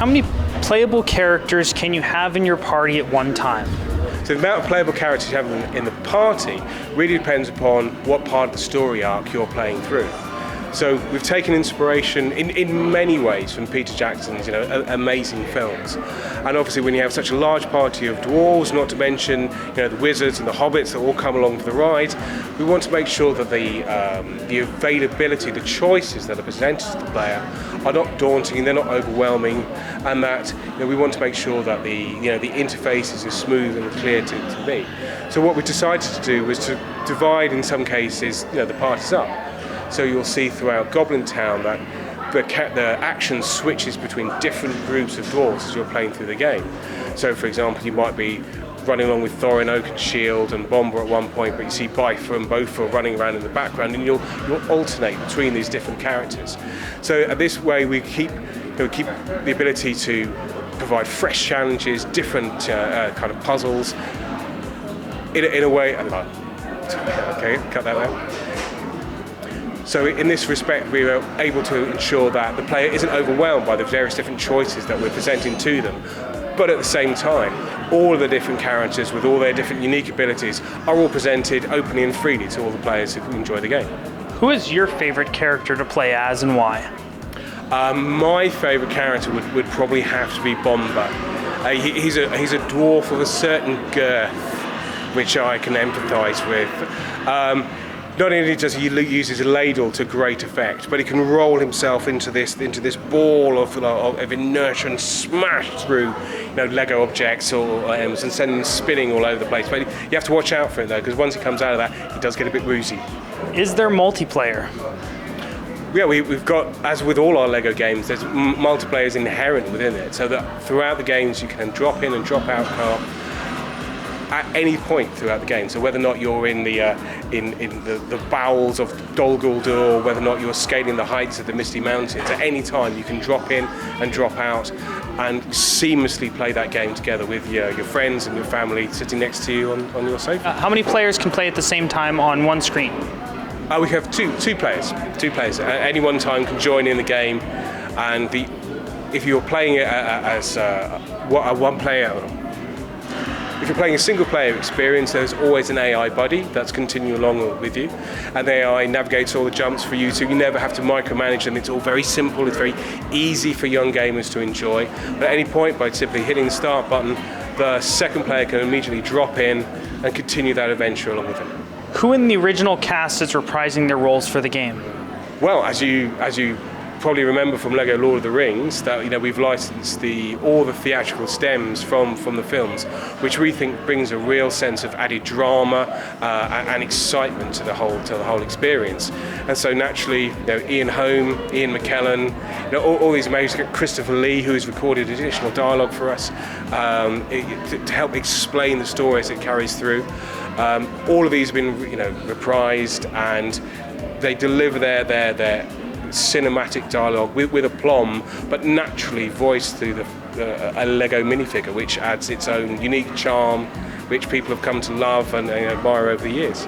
how many playable characters can you have in your party at one time? So the amount of playable characters you have in the party really depends upon what part of the story arc you're playing through. So we've taken inspiration in many ways from Peter Jackson's amazing films. And obviously when you have such a large party of dwarves, not to mention the wizards and the hobbits that all come along for the ride, we want to make sure that the availability, the choices that are presented to the player are not daunting and they're not overwhelming, and that we want to make sure that the interface is as smooth and clear to be. So what we decided to do was to divide in some cases the parties up. So you'll see throughout Goblin Town that the action switches between different groups of dwarves as you're playing through the game. So for example, you might be running along with Thorin Oakenshield and Bomber at one point, but you see Bifur and Bofur running around in the background, and you'll alternate between these different characters. So this way we keep the ability to provide fresh challenges, different kind of puzzles in a way. Okay, cut that out. So in this respect, we were able to ensure that the player isn't overwhelmed by the various different choices that we're presenting to them. But at the same time, all of the different characters with all their different unique abilities are all presented openly and freely to all the players who enjoy the game. Who is your favorite character to play as and why? My favorite character would probably have to be Bomber. He's a dwarf of a certain girth, which I can empathise with. Not only does he use his ladle to great effect, but he can roll himself into this ball of inertia and smash through Lego objects or and send them spinning all over the place. But you have to watch out for it though, because once he comes out of that, he does get a bit woozy. Is there multiplayer? Yeah, we've got, as with all our Lego games, there's multiplayer is inherent within it, so that throughout the games you can drop in and drop out car at any point throughout the game. So whether or not you're in the bowels of Dol Guldur, or whether or not you're scaling the heights of the Misty Mountains, at any time you can drop in and drop out and seamlessly play that game together with your friends and your family sitting next to you on your sofa. How many players can play at the same time on one screen? We have two players. Two players at any one time can join in the game, and if you're playing it as one player. If you're playing a single-player experience, there's always an AI buddy that's continuing along with you, and the AI navigates all the jumps for you, so you never have to micromanage them. It's all very simple. It's very easy for young gamers to enjoy. But at any point, by simply hitting the start button, the second player can immediately drop in and continue that adventure along with them. Who in the original cast is reprising their roles for the game? Well, as you probably remember from Lego Lord of the Rings, that we've licensed all the theatrical stems from the films, which we think brings a real sense of added drama and excitement to the whole experience. And so naturally, Ian Holm, Ian McKellen, all these amazing, Christopher Lee, who has recorded additional dialogue for us to help explain the story as it carries through. All of these have been reprised, and they deliver their cinematic dialogue with aplomb, but naturally voiced through a Lego minifigure, which adds its own unique charm, which people have come to love and admire over the years.